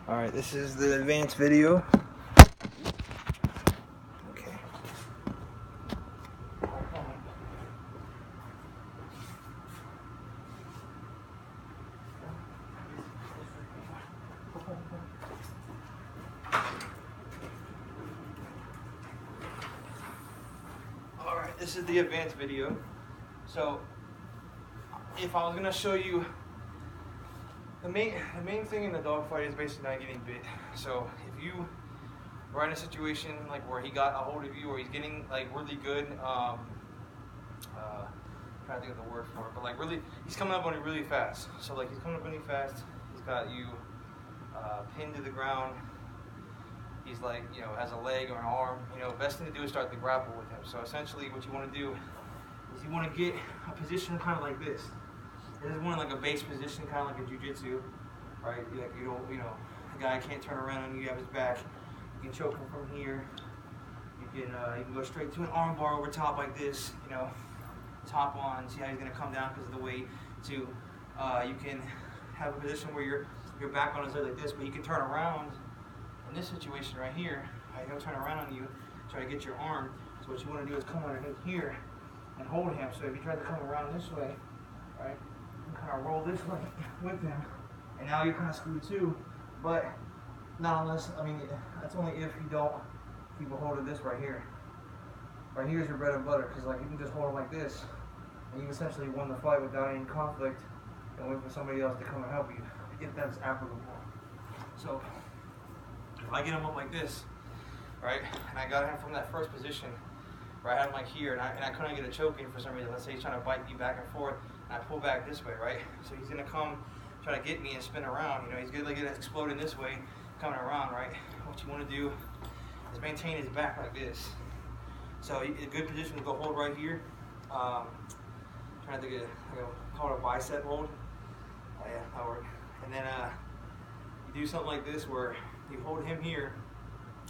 Alright, this is the advanced video. Okay. Alright, this is the advanced video. So, if I was going to show you the main thing in the dog fight is basically not getting bit. So if you are in a situation like where he got a hold of you, or he's getting like really good, trying to think of the word for it, but like really, he's coming up on you really fast. So like he's coming up really fast. He's got you pinned to the ground. He's like, you know, has a leg or an arm. You know, best thing to do is start to grapple with him. So essentially, what you want to do is you want to get a position kind of like this. This is one like a base position, kind of like a jiu-jitsu, right? Like you know, the guy can't turn around and you have his back. You can choke him from here. You can go straight to an arm bar over top like this. You know, top on. See how he's gonna come down because of the weight. You can have a position where your back on his leg like this, but you can turn around. In this situation right here, he'll turn around on you, try to get your arm. So what you want to do is come underneath here and hold him. So if you try to come around this way, right? Kind of roll this way with him, and now you're kind of screwed too. But not unless, I mean, that's only if you don't keep a hold of this right here. Right here is your bread and butter, because like you can just hold it like this, and you essentially won the fight without any conflict, and wait for somebody else to come and help you, if that's applicable. So if I get him up like this, right, and I got him from that first position, right, I had him like here, and I couldn't get a choke in for some reason. Let's say he's trying to bite me back and forth. I pull back this way, right? So he's gonna come try to get me and spin around. You know, he's gonna explode in this way, coming around, right? What you want to do is maintain his back like this. So a good position to go hold right here. Trying to get call it a bicep hold. Oh yeah, that worked. And then you do something like this where you hold him here,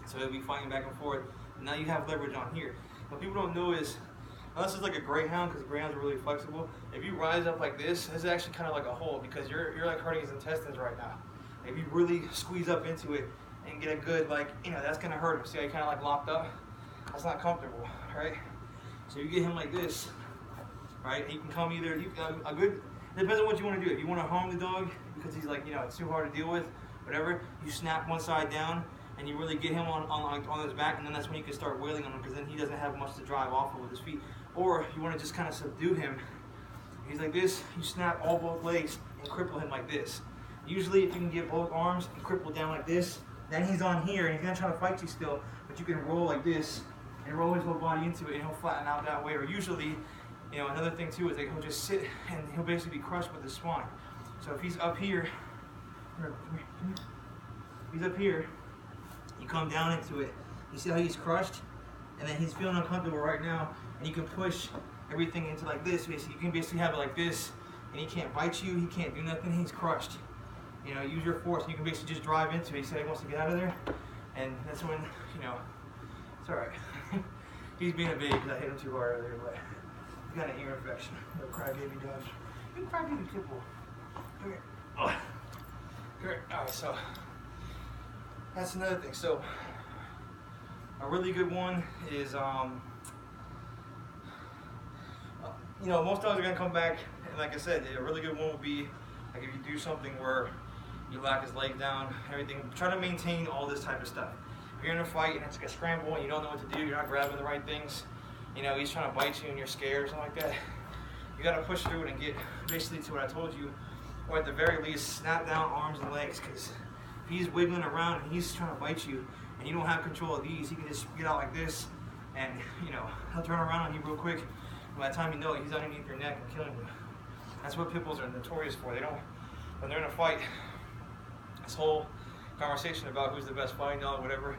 so he'll be fighting back and forth. And now you have leverage on here. What people don't know is, unless it's like a greyhound, because greyhounds are really flexible. If you rise up like this is actually kind of like a hold, because you're like hurting his intestines right now. If you really squeeze up into it and get a good, like, you know, that's gonna hurt him. See how you kind of like locked up? That's not comfortable, right? So you get him like this, right? He can come either, a good, it depends on what you want to do. If you want to harm the dog because he's like, you know, it's too hard to deal with, whatever, you snap one side down and you really get him on his back, and then that's when you can start wailing on him, because then he doesn't have much to drive off of with his feet. Or you want to just kind of subdue him. He's like this, you snap both legs and cripple him like this. Usually if you can get both arms and cripple down like this, then he's on here and he's going to try to fight you still, but you can roll like this and roll his whole body into it and he'll flatten out that way. Or usually, you know, another thing too is that he'll just sit and he'll basically be crushed with his spine. So if he's up here, you come down into it, you see how he's crushed? And then he's feeling uncomfortable right now, and you can push everything into like this. Basically, you can basically have it like this, and he can't bite you, he can't do nothing, he's crushed. You know, use your force. You can basically just drive into it. He said he wants to get out of there, and that's when, you know, it's all right. He's being a baby because I hit him too hard earlier, but he got an ear infection. Little crybaby dog. You crybaby pit bull. Come here. Oh. Come here. All right, so that's another thing. So a really good one is, you know, most dogs are going to come back, and like I said, a really good one would be, like if you do something where you lock his leg down, everything, try to maintain all this type of stuff. If you're in a fight and it's like a scramble and you don't know what to do, you're not grabbing the right things, you know, he's trying to bite you and you're scared or something like that, you got to push through it and get basically to what I told you, or at the very least, snap down arms and legs, because if he's wiggling around and he's trying to bite you, and you don't have control of these, he can just get out like this, and you know, he'll turn around on you real quick. And by the time you know it, he's underneath your neck and killing you. That's what pit bulls are notorious for. They don't, when they're in a fight, this whole conversation about who's the best fighting dog, whatever.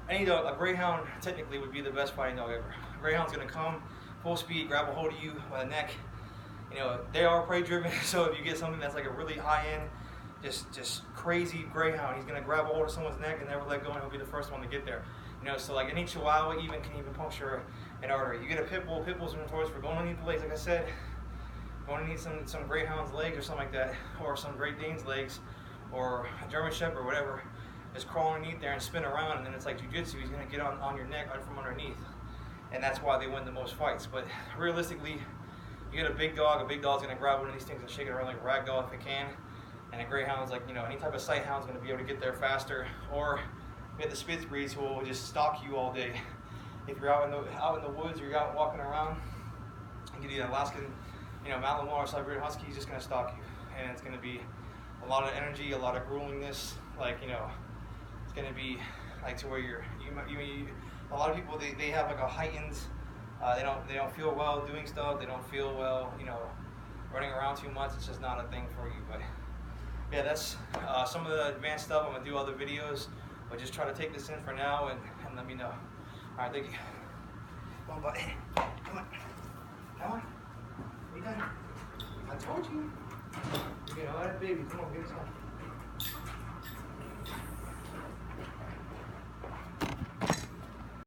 Any dog, a greyhound technically would be the best fighting dog ever. A greyhound's gonna come full speed, grab a hold of you by the neck. You know, they are prey driven, so if you get something that's like a really high end, just crazy greyhound, he's gonna grab a hold of someone's neck and never let go, and he'll be the first one to get there. You know, so like any Chihuahua can even puncture an artery. You get a pit bull, pit bulls are notorious for going underneath the legs, like I said, going underneath some greyhound's legs or something like that, or some Great Dane's legs, or a German Shepherd, whatever, just crawl underneath there and spin around, and then it's like jiu-jitsu, he's going to get on your neck right from underneath. And that's why they win the most fights. But realistically, you get a big dog's going to grab one of these things and shake it around like a rag doll if it can. And a greyhound's like, you know, any type of sight hound's going to be able to get there faster. Or we have the Spitz breeds who will just stalk you all day. If you're out in the woods or you're out walking around, you get an Alaskan, you know, Malinois or Siberian Husky, he's just going to stalk you. And it's going to be a lot of energy, a lot of gruelingness, like, you know, it's going to be like to where a lot of people, they have like a heightened, they don't feel well doing stuff, they don't feel well, you know, running around too much. It's just not a thing for you. But yeah, that's some of the advanced stuff. I'm going to do other videos, but just try to take this in for now and let me know. Alright, thank you. Come on, buddy. Come on. Come on. Are you done? I told you. You know, that baby. Come on, get this on.